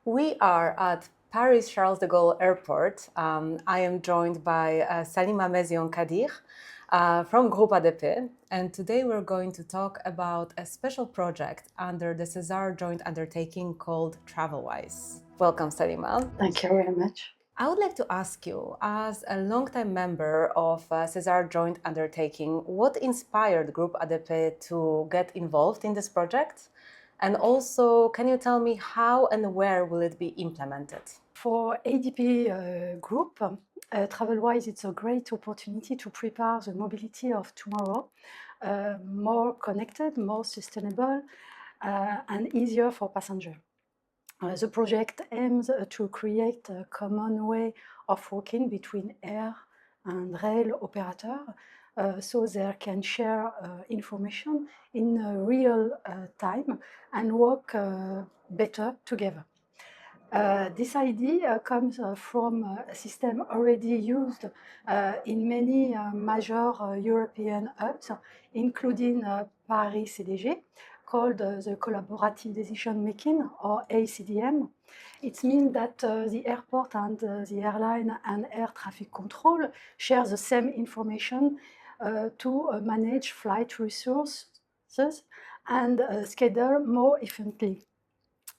We are at Paris Charles de Gaulle Airport. I am joined by Salima Meziant-Khadir from Groupe ADP, and today we're going to talk about a special project under the SESAR joint undertaking called TravelWise. Welcome, Salima. Thank you very much. I would like to ask you, as a long-time member of SESAR joint undertaking, what inspired Groupe ADP to get involved in this project? And also, can you tell me how and where will it be implemented? For ADP Group, TravelWise, it's a great opportunity to prepare the mobility of tomorrow, more connected, more sustainable, and easier for passengers. The project aims to create a common way of working between air and rail operators so they can share information in real time and work better together. This idea comes from a system already used in many major European hubs, including Paris CDG, called the Collaborative Decision Making, or ACDM. It means that the airport and the airline and air traffic control share the same information to manage flight resources and schedule more efficiently.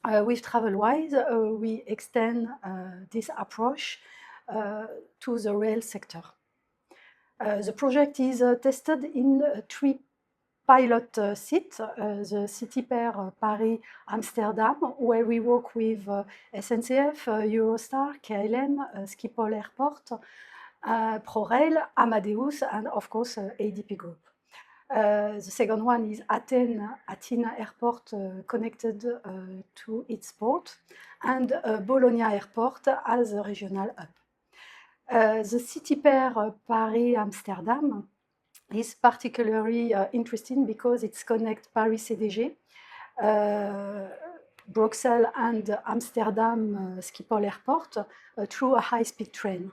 With TravelWise, we extend this approach to the rail sector. The project is tested in 3 pilot sites, the City Pair Paris-Amsterdam, where we work with SNCF, Eurostar, KLM, Schiphol Airport, ProRail, Amadeus, and of course ADP Group. The second one is Athena Airport, connected to its port, and Bologna Airport as a regional hub. The City Pair Paris-Amsterdam is particularly interesting because it connects Paris CDG, Brussels and Amsterdam Schiphol Airport through a high-speed train.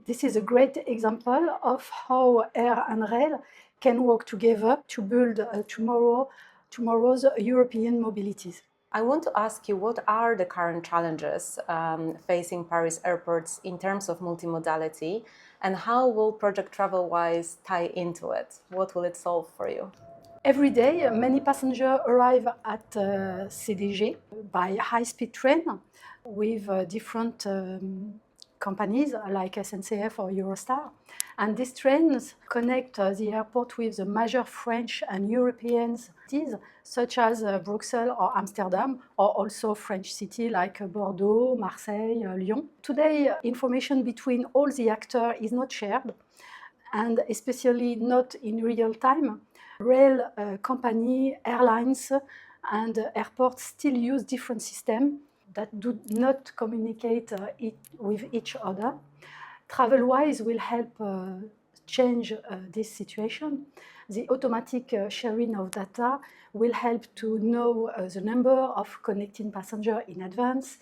This is a great example of how air and rail can work together to build tomorrow's European mobilities. I want to ask you, what are the current challenges facing Paris airports in terms of multimodality, and how will Project TravelWise tie into it? What will it solve for you? Every day, many passengers arrive at CDG by high-speed train with different companies like SNCF or Eurostar. And these trains connect the airport with the major French and European cities, such as Brussels or Amsterdam, or also French cities like Bordeaux, Marseille, Lyon. Today, information between all the actors is not shared, and especially not in real time. Rail company, airlines, and airports still use different systems that do not communicate with each other. TravelWise will help change this situation. The automatic sharing of data will help to know the number of connecting passengers in advance,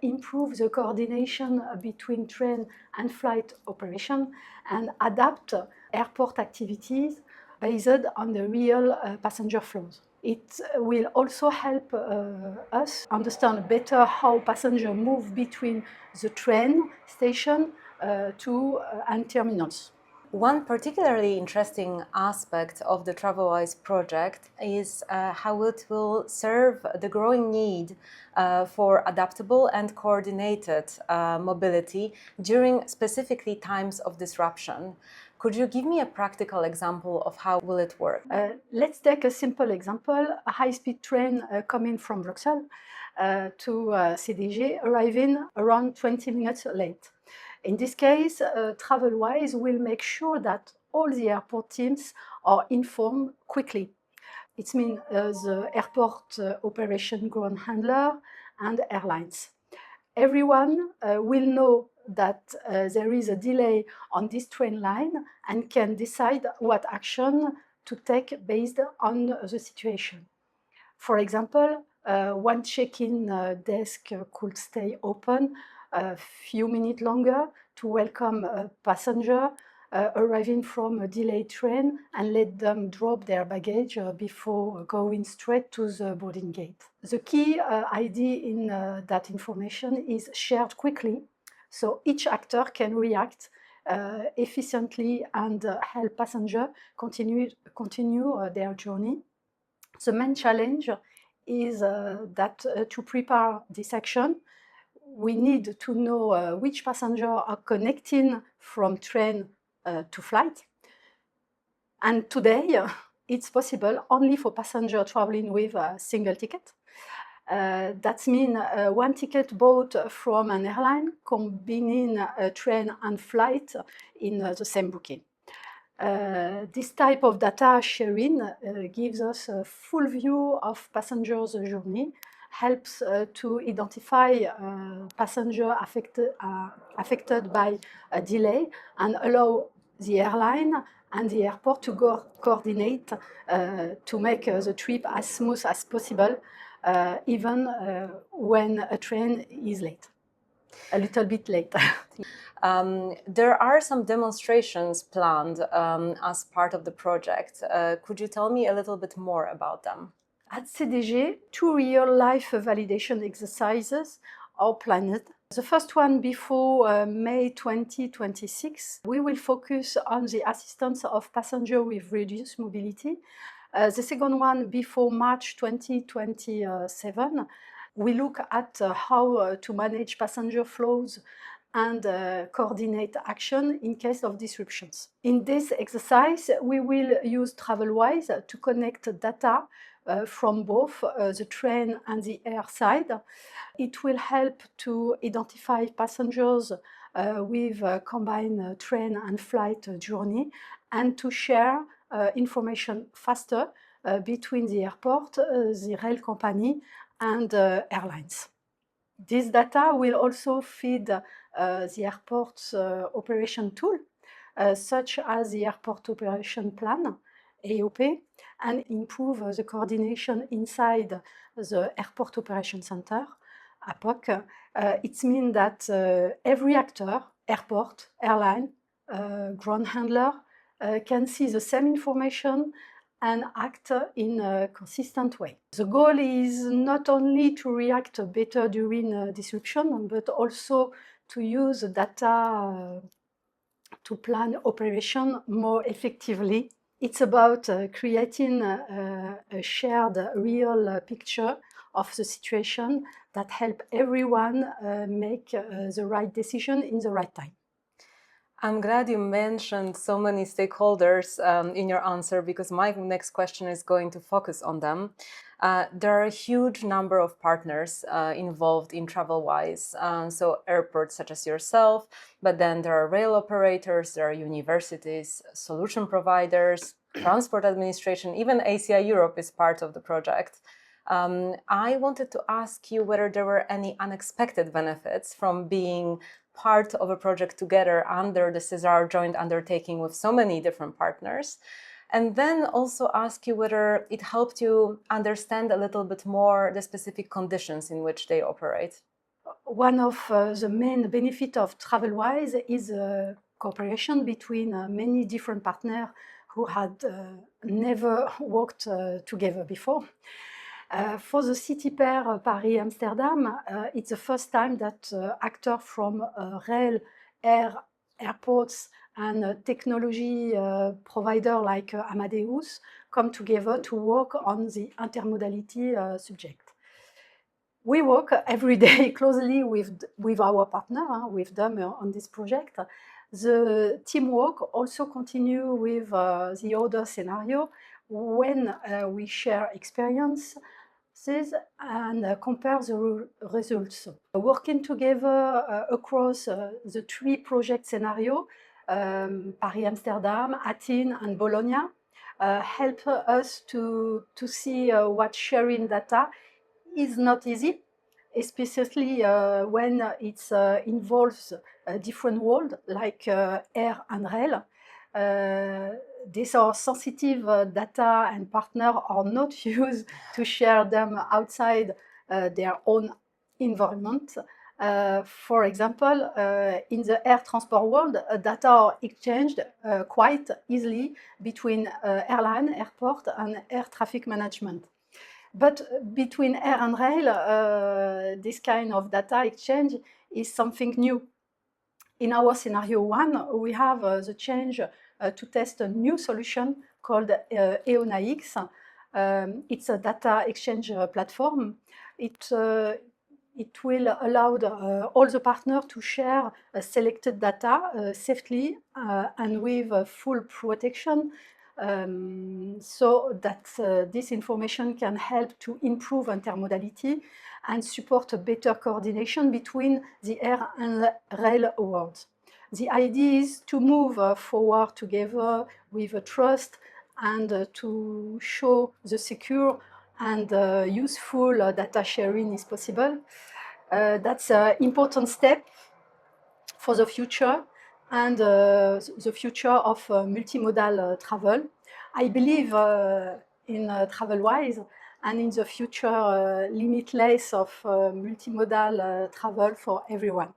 improve the coordination between train and flight operation, and adapt airport activities based on the real passenger flows. It will also help us understand better how passengers move between the train station and terminals. One particularly interesting aspect of the TravelWise project is how it will serve the growing need for adaptable and coordinated mobility during specifically times of disruption. Could you give me a practical example of how will it work? Let's take a simple example, a high-speed train coming from Brussels to CDG, arriving around 20 minutes late. In this case, TravelWise will make sure that all the airport teams are informed quickly. It means the airport operation ground handler and airlines. Everyone will know that there is a delay on this train line and can decide what action to take based on the situation. For example, one check-in desk could stay open a few minutes longer to welcome a passenger arriving from a delayed train and let them drop their baggage before going straight to the boarding gate. The key idea in that information is shared quickly, so each actor can react efficiently and help passengers continue their journey. The main challenge is that to prepare this action, we need to know which passengers are connecting from train to flight. And today, it's possible only for passengers traveling with a single ticket. That means one ticket bought from an airline combining a train and flight in the same booking. This type of data sharing gives us a full view of passengers' journey, helps to identify passengers affected by a delay, and allow the airline and the airport to coordinate to make the trip as smooth as possible, even when a train is late, a little bit late. There are some demonstrations planned as part of the project. Could you tell me a little bit more about them? At CDG, 2 real-life validation exercises are planned. The first one before May 2026. We will focus on the assistance of passengers with reduced mobility. The second one before March 2027. We look at how to manage passenger flows and coordinate action in case of disruptions. In this exercise, we will use TravelWise to connect data from both the train and the air side. It will help to identify passengers with a combined train and flight journey and to share information faster between the airport, the rail company, and airlines. This data will also feed the airport's operation tool, such as the Airport Operation Plan, AOP, and improve the coordination inside the Airport Operation Center, APOC. It means that every actor, airport, airline, ground handler, can see the same information and act in a consistent way. The goal is not only to react better during disruption, but also to use data to plan operation more effectively. It's about creating a shared real picture of the situation that help everyone make the right decision in the right time. I'm glad you mentioned so many stakeholders in your answer, because my next question is going to focus on them. There are a huge number of partners involved in TravelWise, so airports such as yourself, but then there are rail operators, there are universities, solution providers, transport administration, even ACI Europe is part of the project. I wanted to ask you whether there were any unexpected benefits from being part of a project together under the SESAR joint undertaking with so many different partners, and then also ask you whether it helped you understand a little bit more the specific conditions in which they operate. One of the main benefits of TravelWise is cooperation between many different partners who had never worked together before. For the city pair Paris-Amsterdam, it's the first time that actors from rail, air, airports, and technology provider like Amadeus come together to work on the intermodality subject. We work every day closely with our partner, with them on this project. The teamwork also continue with the other scenario when we share experiences and compare the results. Working together across the 3 project scenarios, Paris-Amsterdam, Athens, and Bologna, help us to see what sharing data is not easy, especially when it involves a different world like air and rail. These are sensitive data, and partners are not used to share them outside their own environment. For example, in the air transport world, data are exchanged quite easily between airline, airport, and air traffic management. But between air and rail, this kind of data exchange is something new. In our scenario one, we have the change to test a new solution called EONAX. It's a data exchange platform. It will allow all the partners to share selected data safely and with full protection, so that this information can help to improve intermodality and support a better coordination between the air and rail worlds. The idea is to move forward together with trust and to show the secure and useful data sharing is possible. That's an important step for the future and the future of multimodal travel. I believe in TravelWise and in the future limitless of multimodal travel for everyone.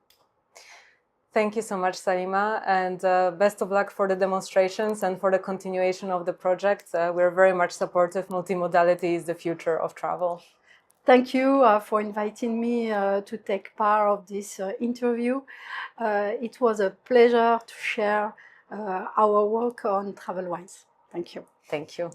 Thank you so much, Salima, and best of luck for the demonstrations and for the continuation of the project. We're very much supportive. Multimodality is the future of travel. Thank you for inviting me to take part of this interview. It was a pleasure to share our work on TravelWise. Thank you. Thank you.